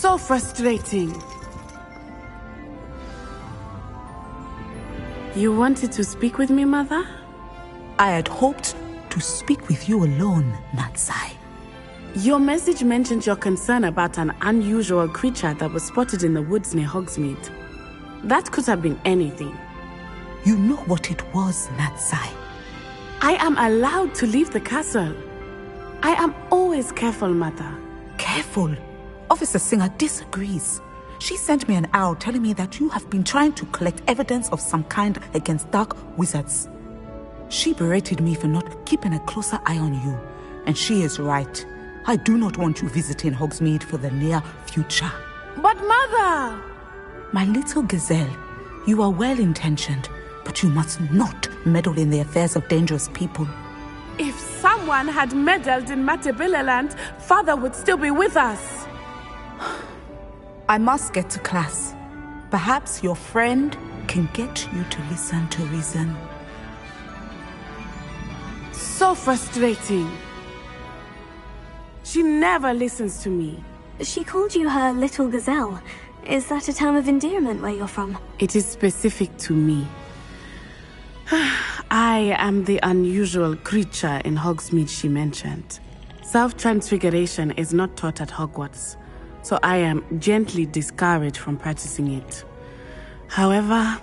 So frustrating. You wanted to speak with me, Mother? I had hoped to speak with you alone, Natsai. Your message mentioned your concern about an unusual creature that was spotted in the woods near Hogsmeade. That could have been anything. You know what it was, Natsai. I am allowed to leave the castle. I am always careful, Mother. Careful? Officer Singer disagrees. She sent me an owl telling me that you have been trying to collect evidence of some kind against dark wizards. She berated me for not keeping a closer eye on you, and she is right. I do not want you visiting Hogsmeade for the near future. But Mother! My little gazelle, you are well-intentioned, but you must not meddle in the affairs of dangerous people. If someone had meddled in Matabeleland, Father would still be with us. I must get to class. Perhaps your friend can get you to listen to reason. So frustrating. She never listens to me. She called you her little gazelle. Is that a term of endearment where you're from? It is specific to me. I am the unusual creature in Hogsmeade she mentioned. Self-transfiguration is not taught at Hogwarts, so I am gently discouraged from practicing it. However,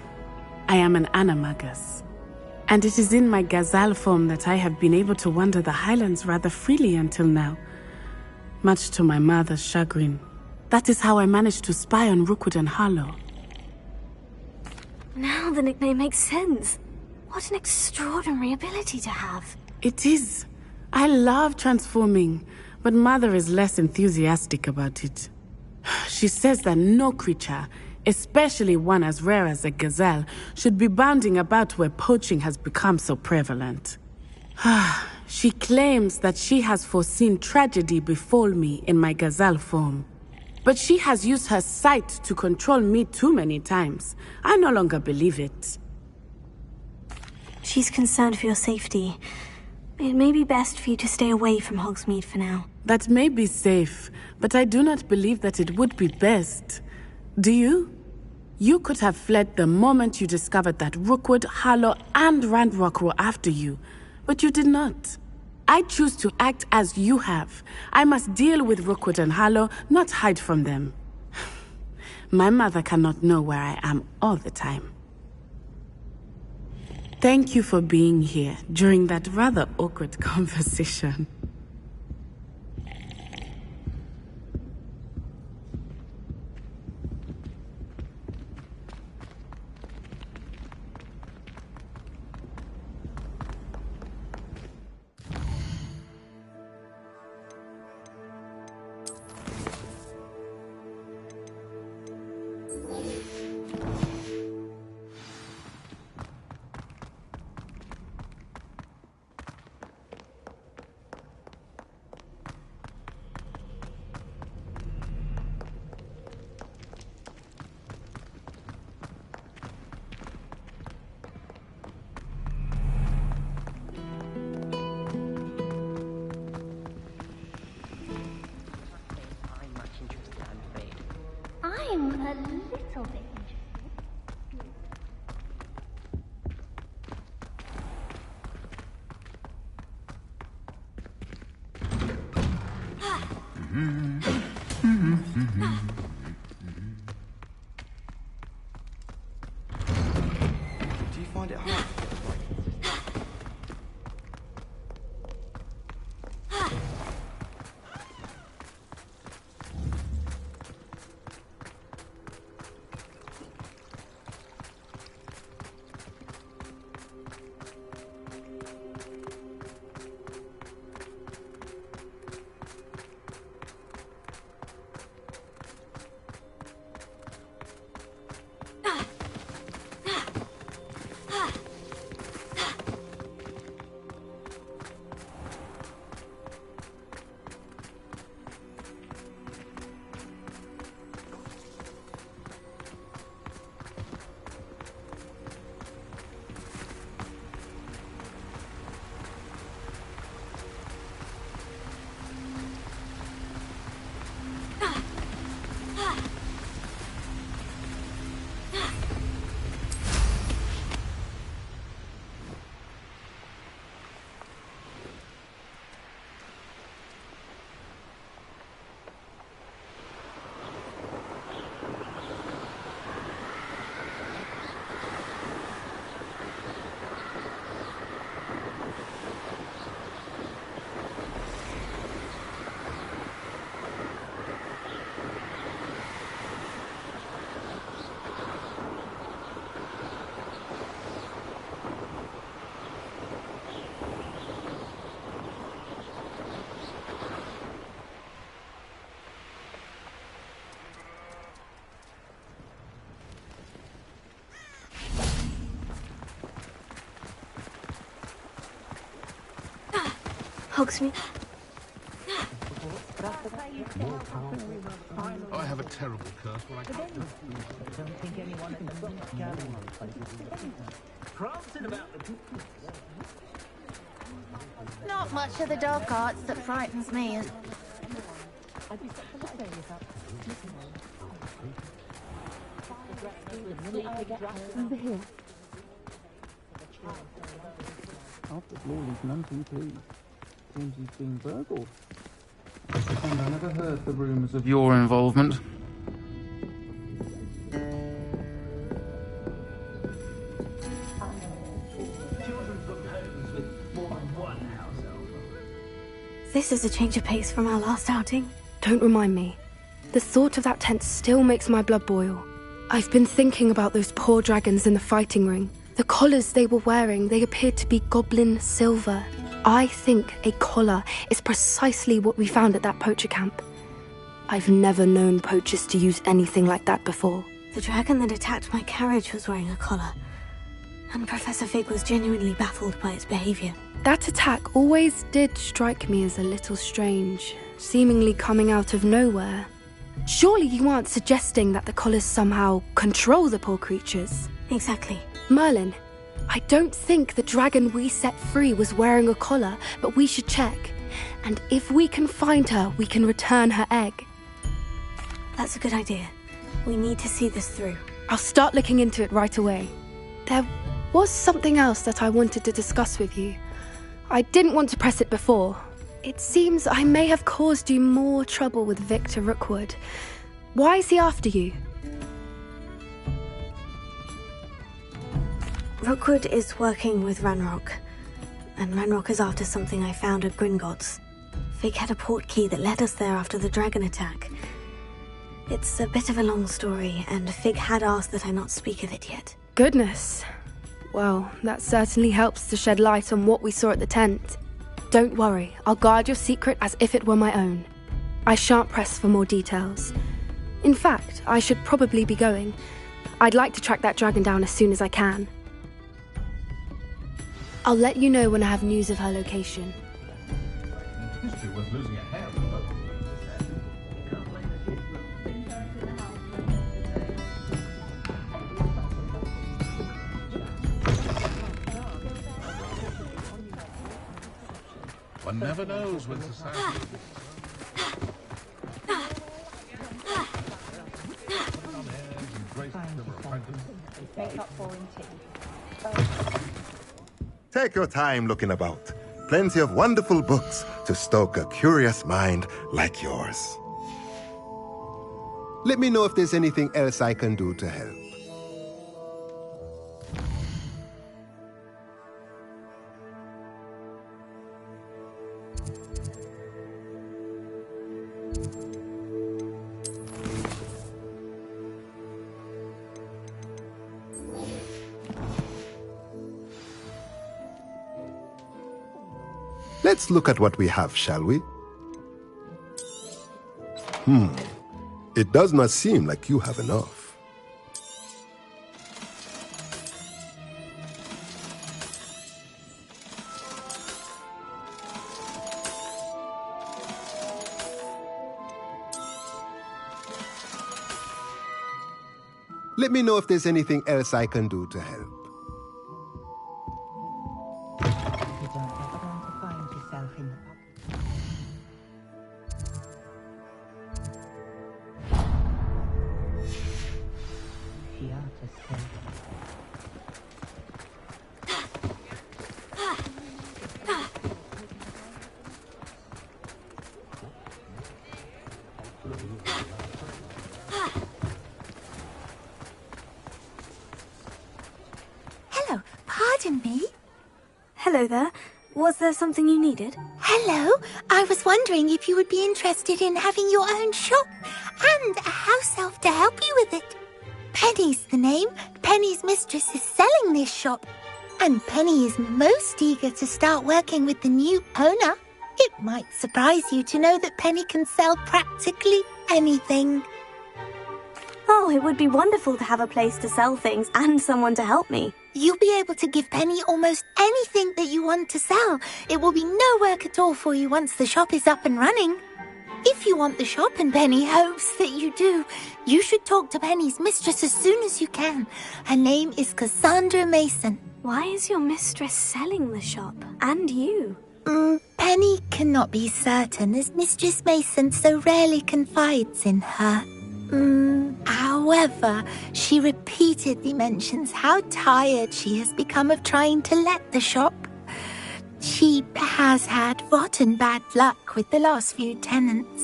I am an animagus, and it is in my gazelle form that I have been able to wander the Highlands rather freely until now, much to my mother's chagrin. That is how I managed to spy on Rookwood and Harlow. Now the nickname makes sense. What an extraordinary ability to have. It is. I love transforming, but Mother is less enthusiastic about it. She says that no creature, especially one as rare as a gazelle, should be bounding about where poaching has become so prevalent. She claims that she has foreseen tragedy befall me in my gazelle form. But she has used her sight to control me too many times. I no longer believe it. She's concerned for your safety. It may be best for you to stay away from Hogsmeade for now. That may be safe, but I do not believe that it would be best. Do you? You could have fled the moment you discovered that Rookwood, Harlow, and Randrock were after you, but you did not. I choose to act as you have. I must deal with Rookwood and Harlow, not hide from them. My mother cannot know where I am all the time. Thank you for being here during that rather awkward conversation. I'm a little bit interested. Do you find it hard? Hogsmeade. I have a terrible curse when I can't do Not much of the dark arts that frightens me. After Lawley's none too pleased. Seems he's been burgled. And I never heard the rumours of your involvement. This is a change of pace from our last outing. Don't remind me. The thought of that tent still makes my blood boil. I've been thinking about those poor dragons in the fighting ring. The collars they were wearing, they appeared to be goblin silver. I think a collar is precisely what we found at that poacher camp. I've never known poachers to use anything like that before. The dragon that attacked my carriage was wearing a collar, and Professor Fig was genuinely baffled by its behavior. That attack always did strike me as a little strange, seemingly coming out of nowhere. Surely you aren't suggesting that the collars somehow control the poor creatures? Exactly. Merlin, I don't think the dragon we set free was wearing a collar, but we should check. And if we can find her, we can return her egg. That's a good idea. We need to see this through. I'll start looking into it right away. There was something else that I wanted to discuss with you. I didn't want to press it before. It seems I may have caused you more trouble with Victor Rookwood. Why is he after you? Rookwood is working with Ranrock, and Ranrock is after something I found at Gringotts. Fig had a port key that led us there after the dragon attack. It's a bit of a long story, and Fig had asked that I not speak of it yet. Goodness. Well, that certainly helps to shed light on what we saw at the tent. Don't worry, I'll guard your secret as if it were my own. I shan't press for more details. In fact, I should probably be going. I'd like to track that dragon down as soon as I can. I'll let you know when I have news of her location. History was losing a hair. One never knows when society... Take your time looking about. Plenty of wonderful books to stoke a curious mind like yours. Let me know if there's anything else I can do to help. Let's look at what we have, shall we? It does not seem like you have enough. Let me know if there's anything else I can do to help. Hello, pardon me? Hello there. Was there something you needed? Hello, I was wondering if you would be interested in having your own shop and a house elf to help you with it. Penny's the name. Penny's mistress is selling this shop, and Penny is most eager to start working with the new owner. It might surprise you to know that Penny can sell practically anything. Oh, it would be wonderful to have a place to sell things and someone to help me. You'll be able to give Penny almost anything that you want to sell. It will be no work at all for you once the shop is up and running. If you want the shop and Penny hopes that you do, you should talk to Penny's mistress as soon as you can. Her name is Cassandra Mason. Why is your mistress selling the shop? And you? Penny cannot be certain as Mistress Mason so rarely confides in her. However, she repeatedly mentions how tired she has become of trying to let the shop. She has had rotten bad luck with the last few tenants.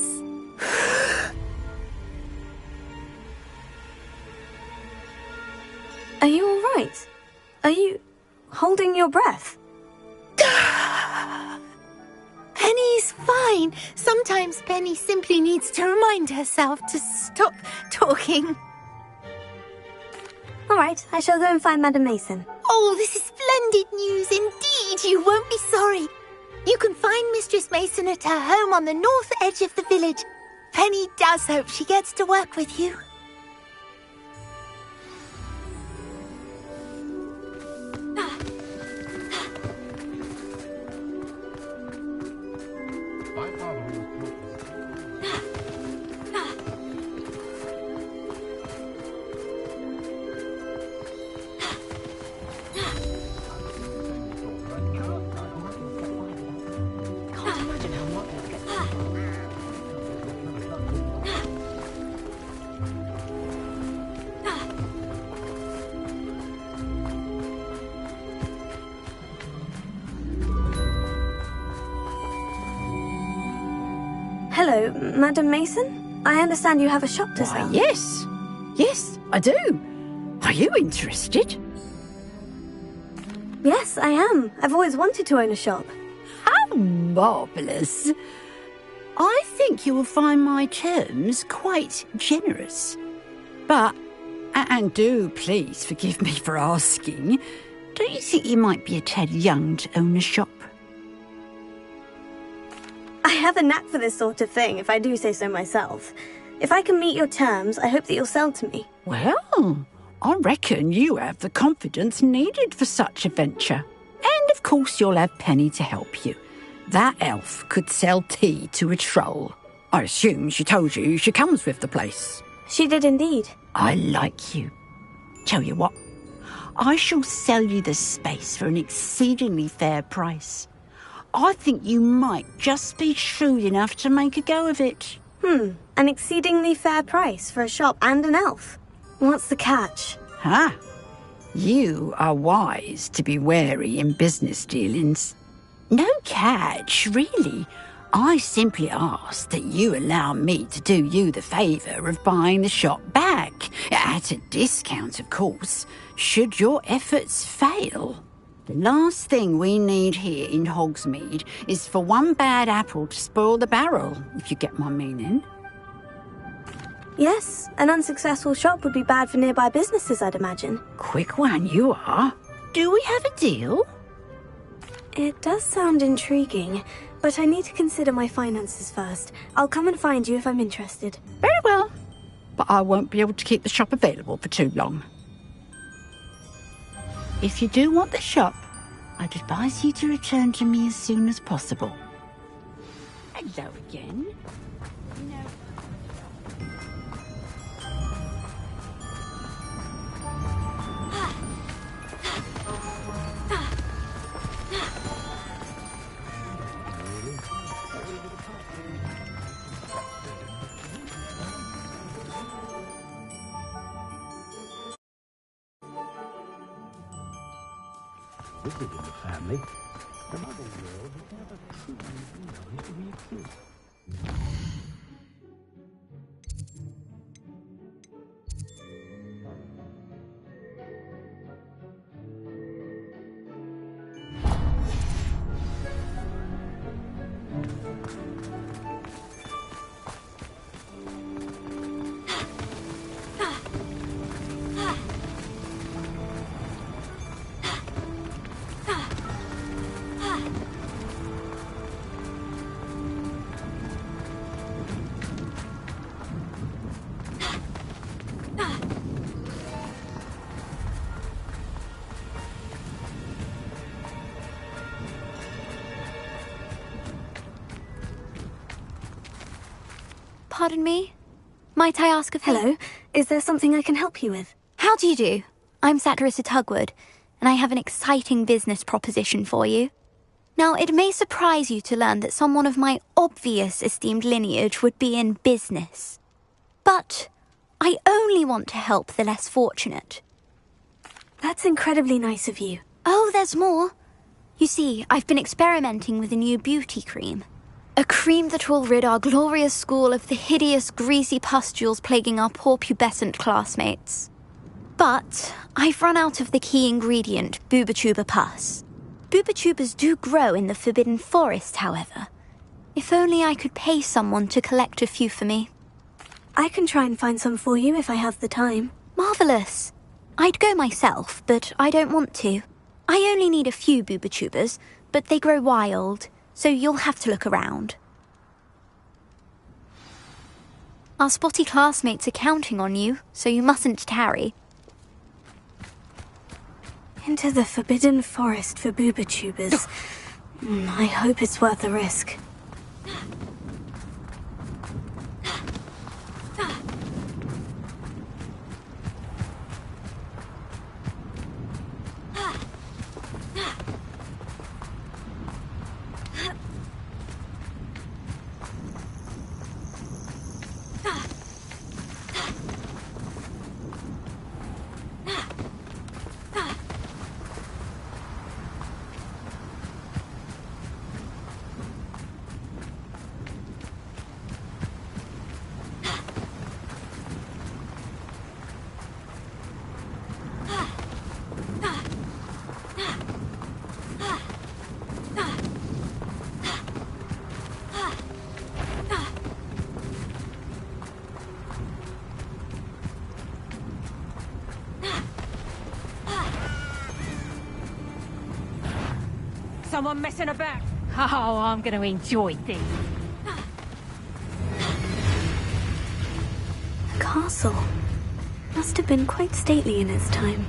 Are you all right? Are you holding your breath? Penny's fine. Sometimes Penny simply needs to remind herself to stop talking. All right, I shall go and find Madam Mason. Oh, this is splendid news indeed. You won't be sorry. You can find Mistress Mason at her home on the north edge of the village. Penny does hope she gets to work with you. My father always taught us. Can't imagine how much it gets. Hello, Madam Mason? I understand you have a shop to sell. Yes. Yes, I do. Are you interested? Yes, I am. I've always wanted to own a shop. How marvellous. I think you will find my terms quite generous. But, and do please forgive me for asking, don't you think you might be a tad young to own a shop? I have a knack for this sort of thing, if I do say so myself. If I can meet your terms, I hope that you'll sell to me. Well, I reckon you have the confidence needed for such a venture. And of course you'll have Penny to help you. That elf could sell tea to a troll. I assume she told you she comes with the place. She did indeed. I like you. Tell you what, I shall sell you the space for an exceedingly fair price. I think you might just be shrewd enough to make a go of it. An exceedingly fair price for a shop and an elf. What's the catch? Ah, you are wise to be wary in business dealings. No catch, really. I simply ask that you allow me to do you the favour of buying the shop back, at a discount, of course, should your efforts fail. The last thing we need here in Hogsmeade is for one bad apple to spoil the barrel, if you get my meaning. Yes, an unsuccessful shop would be bad for nearby businesses, I'd imagine. Quick one you are. Do we have a deal? It does sound intriguing, but I need to consider my finances first. I'll come and find you if I'm interested. Very well. But I won't be able to keep the shop available for too long. If you do want the shop, I'd advise you to return to me as soon as possible. Hello again. Within the family, the mother world has never truly realized we exist. Pardon me? Might I ask a favor? Hello, is there something I can help you with? How do you do? I'm Satirissa Tugwood, and I have an exciting business proposition for you. Now, it may surprise you to learn that someone of my obvious esteemed lineage would be in business. But I only want to help the less fortunate. That's incredibly nice of you. Oh, there's more. You see, I've been experimenting with a new beauty cream. A cream that will rid our glorious school of the hideous, greasy pustules plaguing our poor pubescent classmates. But I've run out of the key ingredient, Booba-tuber pus. Booba-tubers do grow in the Forbidden Forest, however. If only I could pay someone to collect a few for me. I can try and find some for you if I have the time. Marvellous. I'd go myself, but I don't want to. I only need a few Booba-tubers, but they grow wild, so you'll have to look around. Our spotty classmates are counting on you, so you mustn't tarry. Into the Forbidden Forest for Booba-tubers. I hope it's worth the risk. Someone messing about. Oh, I'm going to enjoy this. The castle must have been quite stately in its time.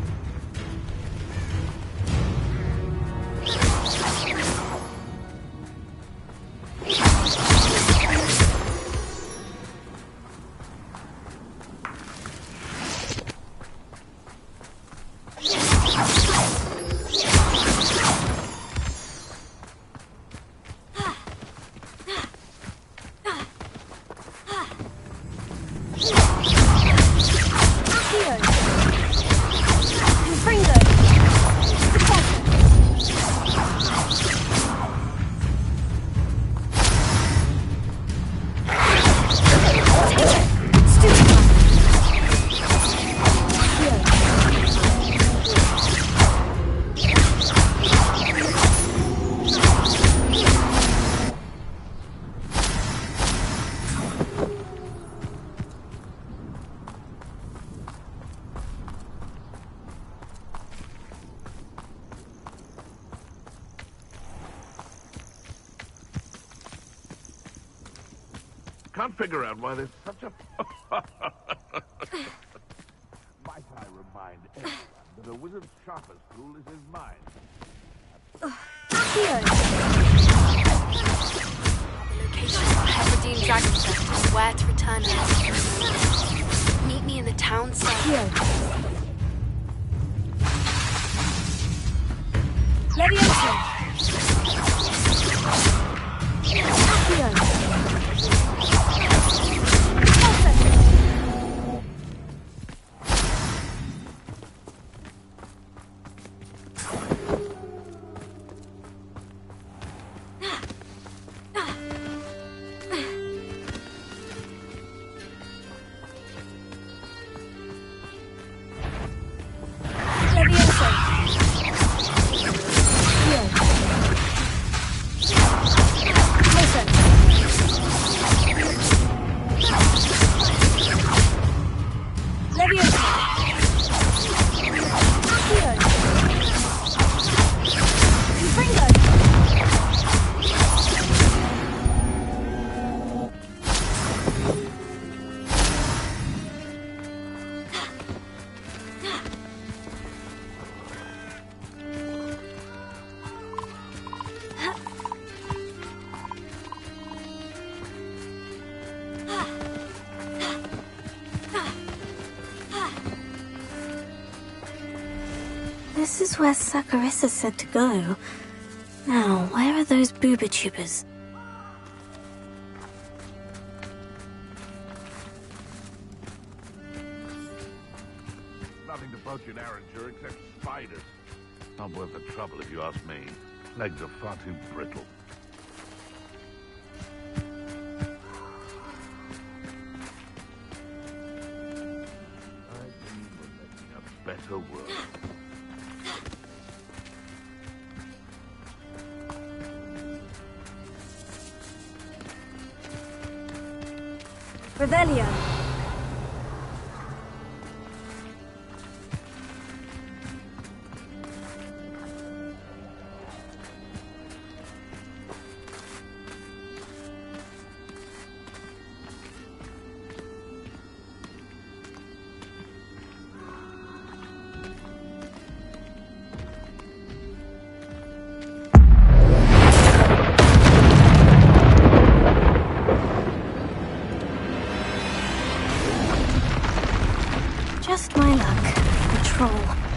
Can't figure out why there's such a... Might I remind everyone that a wizard's sharpest tool is his mind. Location of Hebridean Dragon Center and where to return next. Meet me in the town center. Leviosa! This is where Saccharissa said to go. Now, where are those booba tubers? Nothing to poach in Arranger except spiders. Not worth the trouble if you ask me. Legs are far too brittle. I dream of making a better world. Revelio. Just my luck. A troll.